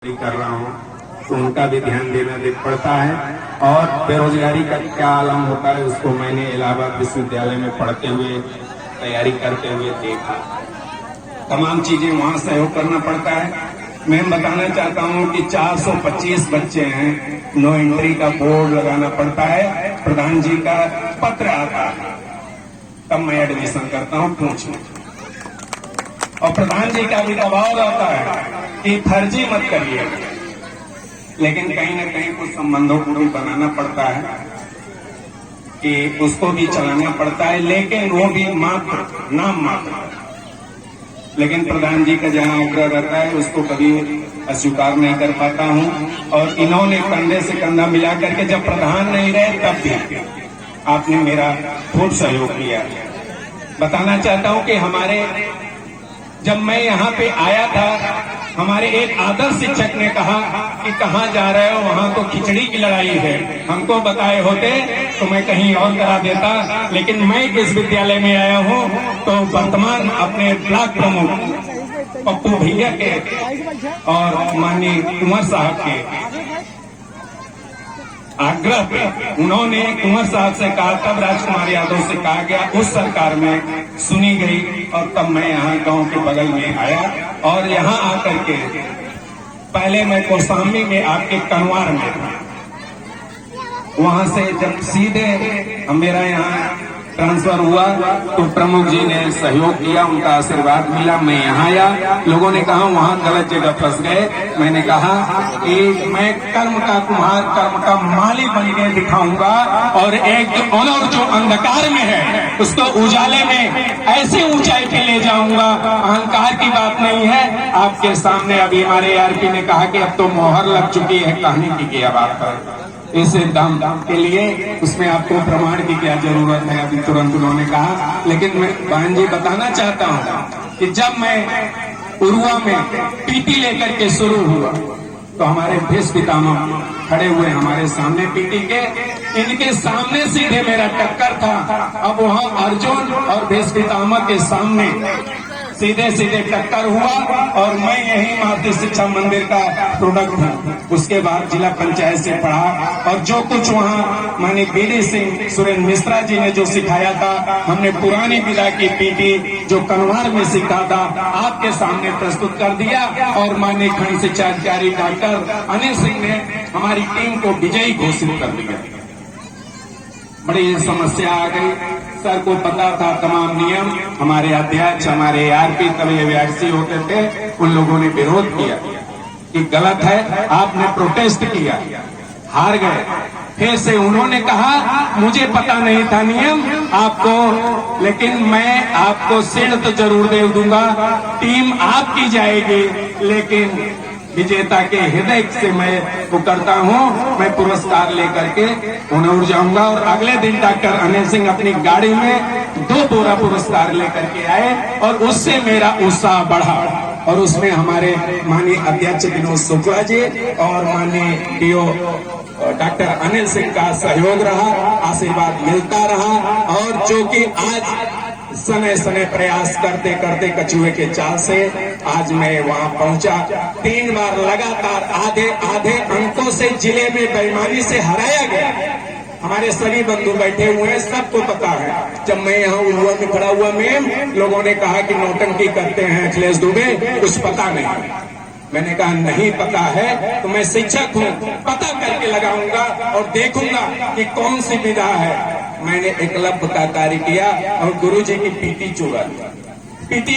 कर रहा हूँ तो उनका भी ध्यान देना पड़ता है। और बेरोजगारी का क्या आलम होता है उसको मैंने इलाहाबाद विश्वविद्यालय में पढ़ते हुए तैयारी करते हुए देखा। तमाम चीजें वहाँ सहयोग करना पड़ता है। मैं बताना चाहता हूँ कि 425 बच्चे हैं, नो एंट्री का बोर्ड लगाना पड़ता है, प्रधान जी का पत्र आता है, तब मैं एडमिशन करता हूँ पूछ में। और प्रधान जी का भी दबाव रहता है कि फर्जी मत करिए, लेकिन कहीं ना कहीं कुछ संबंधों को भी बनाना पड़ता है कि उसको भी चलाना पड़ता है, लेकिन वो भी मात्र नाम मात्र। लेकिन प्रधान जी का जहाँ आग्रह रहता है उसको कभी अस्वीकार नहीं कर पाता हूँ। और इन्होंने कंधे से कंधा मिला करके जब प्रधान नहीं रहे तब भी आपने मेरा खूब सहयोग किया। बताना चाहता हूँ कि हमारे जब मैं यहाँ पे आया था, हमारे एक आदर्श शिक्षक ने कहा कि कहाँ जा रहे हो, वहाँ तो खिचड़ी की लड़ाई है। हमको बताए होते तो मैं कहीं और करा देता, लेकिन मैं इस विद्यालय में आया हूँ तो वर्तमान अपने ब्लॉक प्रमुख पप्पू भैया के और माननीय कुंवर साहब के आग्रह पे उन्होंने कुंवर साहब से कहा, तब राजकुमार यादव से कहा गया, उस सरकार में सुनी गई और तब मैं यहाँ गांव के बगल में आया। और यहाँ आकर के पहले मैं कौशाम्बी में आपके कनवार में था, वहां से जब सीधे मेरा यहाँ ट्रांसफर हुआ तो प्रमुख जी ने सहयोग किया, उनका आशीर्वाद मिला, मैं यहाँ आया। लोगों ने कहा वहाँ गलत जगह फंस गए। मैंने कहा कि मैं कर्म का कुम्हार, कर्म का माली बन के दिखाऊंगा और एक और जो अंधकार में है उसको उजाले में ऐसी ऊंचाई पे ले जाऊंगा। अहंकार की बात नहीं है। आपके सामने अभी हमारे आरपी ने कहा कि अब तो मोहर लग चुकी है कहानी की बात पर, इस दाम के लिए उसमें आपको प्रमाण की क्या जरूरत है, अभी तुरंत उन्होंने कहा। लेकिन मैं बहन जी बताना चाहता हूँ कि जब मैं उरुआ में पीटी लेकर के शुरू हुआ तो हमारे भेष पितामह खड़े हुए हमारे सामने पीटी के, इनके सामने सीधे मेरा टक्कर था। अब वहाँ अर्जुन और भेष पितामह के सामने सीधे सीधे टक्कर हुआ और मैं यही मातृ शिक्षा मंदिर का प्रोडक्ट हूँ। उसके बाद जिला पंचायत से पढ़ा और जो कुछ वहाँ माननीय बीडी सिंह सुरेंद्र मिश्रा जी ने जो सिखाया था, हमने पुरानी विधा की पीटी जो कनवार में सीखा था आपके सामने प्रस्तुत कर दिया। और माननीय खंड शिक्षा अधिकारी डॉक्टर अनिल सिंह ने हमारी टीम को विजयी घोषित कर दिया। बड़ी समस्या आ गई, सर को पता था तमाम नियम, हमारे अध्यक्ष हमारे आरपी तब एवीआरसी होते थे, उन लोगों ने विरोध किया कि गलत है, आपने प्रोटेस्ट किया, हार गए। फिर से उन्होंने कहा मुझे पता नहीं था नियम आपको, लेकिन मैं आपको सीट तो जरूर दे दूंगा, टीम आपकी जाएगी, लेकिन विजेता के हृदय से मैं वो करता हूँ, मैं पुरस्कार लेकर के उन्हें उड़ जाऊंगा। और अगले दिन डॉक्टर अनिल सिंह अपनी गाड़ी में 2 बोरा पुरस्कार लेकर के आए और उससे मेरा उत्साह बढ़ा। और उसमें हमारे माननीय अध्यक्ष विनोद शुक्ला जी और माननीय डीओ डॉक्टर अनिल सिंह का सहयोग रहा, आशीर्वाद मिलता रहा। और जो कि आज समय समय प्रयास करते करते कछुए के चाल से आज मैं वहां पहुंचा। 3 बार लगातार आधे अंकों से जिले में बेईमानी से हराया गया। हमारे सभी बंधु बैठे हुए हैं, सबको पता है। जब मैं यहाँ उरुआ में खड़ा हुआ मैम, लोगों ने कहा कि नौटंकी करते हैं अखिलेश दुबे, कुछ पता नहीं। मैंने कहा नहीं पता है तो मैं शिक्षक हूँ, पता करके लगाऊंगा और देखूंगा कि कौन सी विधा है। मैंने एकलव्य का कार्य किया और गुरुजी की पीटी चुरा लिया, पीटी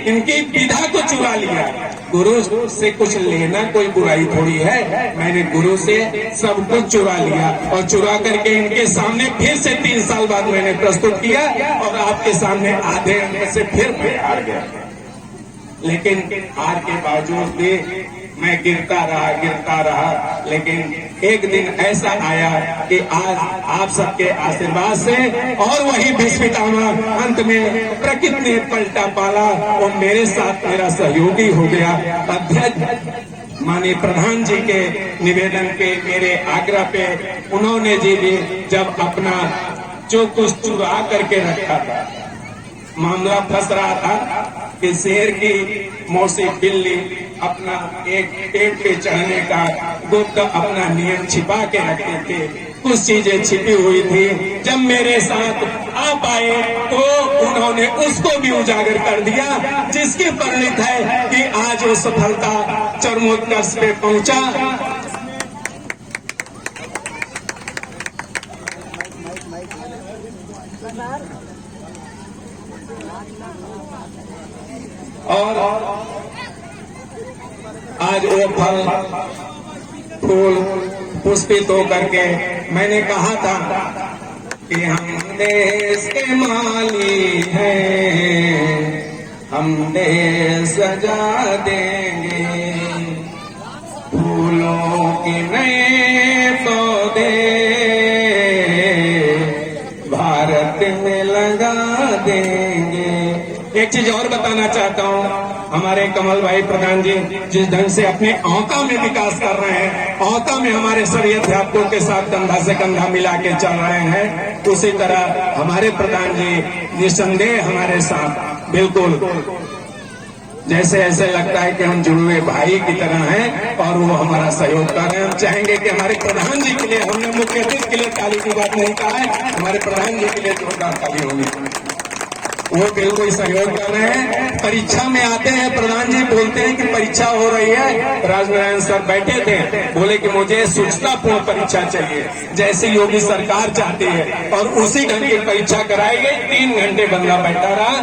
इनकी विधा को चुरा लिया। गुरु से कुछ लेना कोई बुराई थोड़ी है, मैंने गुरु से सब कुछ चुरा लिया और चुरा करके इनके सामने फिर से 3 साल बाद मैंने प्रस्तुत किया और आपके सामने आधे अंक से फिर मैं हार गया। लेकिन हार के बावजूद भी मैं गिरता रहा, लेकिन एक दिन ऐसा आया कि आज आप सबके आशीर्वाद से और वही भेष पितामह अंत में प्रकृति ने पलटा पाला और मेरे साथ मेरा सहयोगी हो गया। अध्यक्ष माननीय प्रधान जी के निवेदन पे, मेरे आग्रह पे उन्होंने जी भी जब अपना जो कुछ चुरा करके रखा था, मामला फंस रहा था कि शेर की मौसी बिल्ली अपना एक पेड़ पे चढ़ने का गुप्त अपना नियम छिपा के रखते थे। कुछ चीजें छिपी हुई थी, जब मेरे साथ आ पाए तो उन्होंने उसको भी उजागर कर दिया, जिसकी परिणत है कि आज वो सफलता चरमोत्कर्ष पे पहुंचा। और आज वो फल फूल पुष्पित होकर के मैंने कहा था कि हम देश के माली हैं, हम देश सजा देंगे, फूलों के नए पौधे भारत में लगा देंगे। एक चीज और बताना चाहता हूँ, हमारे कमल भाई प्रधान जी जिस ढंग से अपने औका में विकास कर रहे हैं, औका में हमारे सभी अध्यापकों के साथ कंधा से कंधा मिला के चल रहे हैं, उसी तरह हमारे प्रधान जी निसंदेह हमारे साथ बिल्कुल जैसे ऐसे लगता है कि हम जुड़े भाई की तरह हैं और वो हमारा सहयोग कर रहे हैं। हम चाहेंगे कि हमारे प्रधान जी के लिए, हमने मुख्य अतिथि के लिए ताली की बात नहीं कहा है, हमारे प्रधान जी के लिए जोरदार ताली होगी। वो बिल्कुल सहयोग कर रहे हैं। परीक्षा में आते हैं, प्रधान जी बोलते हैं कि परीक्षा हो रही है, राजनारायण सर बैठे थे, बोले कि मुझे सूचनापूर्ण परीक्षा चाहिए जैसे योगी सरकार चाहती है, और उसी ढंग की परीक्षा कराई गई। 3 घंटे बंदा बैठा रहा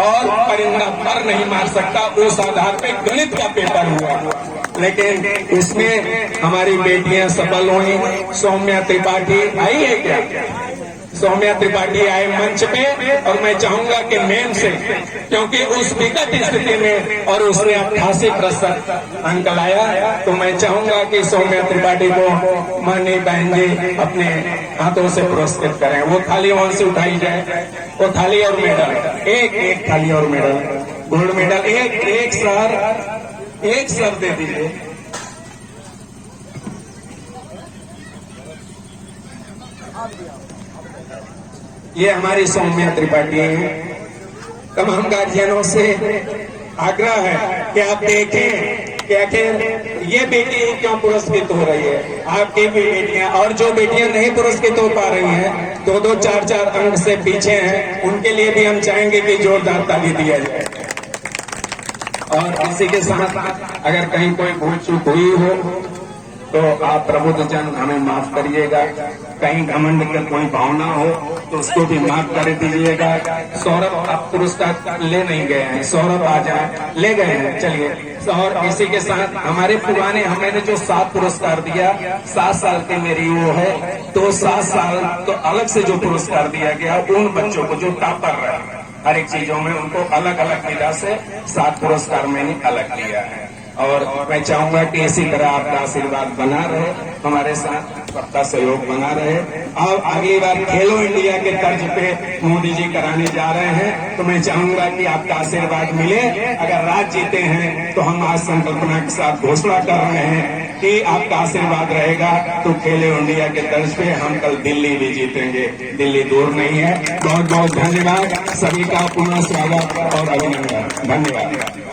और परिंदा पर नहीं मार सकता, उस आधार पे गणित का पेपर हुआ। लेकिन इसमें हमारी बेटियां सफल हुई। सौम्या त्रिपाठी आई है क्या? सौम्या त्रिपाठी आए मंच पे, और मैं चाहूंगा कि मेन से, क्योंकि उस विकट स्थिति में और उसने 88% अंक लाया, तो मैं चाहूंगा कि सौम्या त्रिपाठी को माननीय बहन जी अपने हाथों से पुरस्कृत करें। वो थाली वहां से उठाई जाए, वो थाली और मेडल, एक थाली और मेडल, गोल्ड मेडल, एक सर दे दीजिए। ये हमारी सौम्या त्रिपाठी है। तमाम गार्जियनों से आग्रह है कि आप देखें कि आखिर ये बेटी क्यों पुरस्कृत हो रही है। आपकी भी बेटियां, और जो बेटियां नहीं पुरस्कृत हो पा रही हैं, 2-2, 4-4 अंक से पीछे हैं, उनके लिए भी हम चाहेंगे कि जोरदार ताली दिया जाए। और इसी के साथ अगर कहीं कोई भूल चूक हुई हो तो आप प्रबुद्धजन हमें माफ करिएगा। कहीं घमंड की कोई भावना हो तो उसको भी माफ कर दीजिएगा। सौरभ आप पुरस्कार ले नहीं गए हैं, सौरभ आ जाए, ले गए हैं, चलिए। और इसी के साथ हमारे पुराने, हमने जो 7 पुरस्कार दिया, 7 साल की मेरी वो है, तो 7 साल तो अलग से जो पुरस्कार दिया गया उन बच्चों को जो टॉपर रहे हर एक चीजों में, उनको अलग अलग विधा से 7 पुरस्कार मैंने अलग दिया है। और मैं चाहूंगा कि इसी तरह आपका आशीर्वाद बना रहे, हमारे साथ सबका सहयोग बना रहे। और अगली बार खेलो इंडिया के तर्ज पे मोदी जी कराने जा रहे हैं, तो मैं चाहूंगा कि आपका आशीर्वाद मिले। अगर राज्य जीते हैं तो हम आज संकल्पना के साथ घोषणा कर रहे हैं कि आपका आशीर्वाद रहेगा तो खेलो इंडिया के तर्ज पे हम कल दिल्ली भी जीतेंगे। दिल्ली दूर नहीं है। बहुत बहुत धन्यवाद, सभी का पुनः स्वागत और अभिनंदन। धन्यवाद।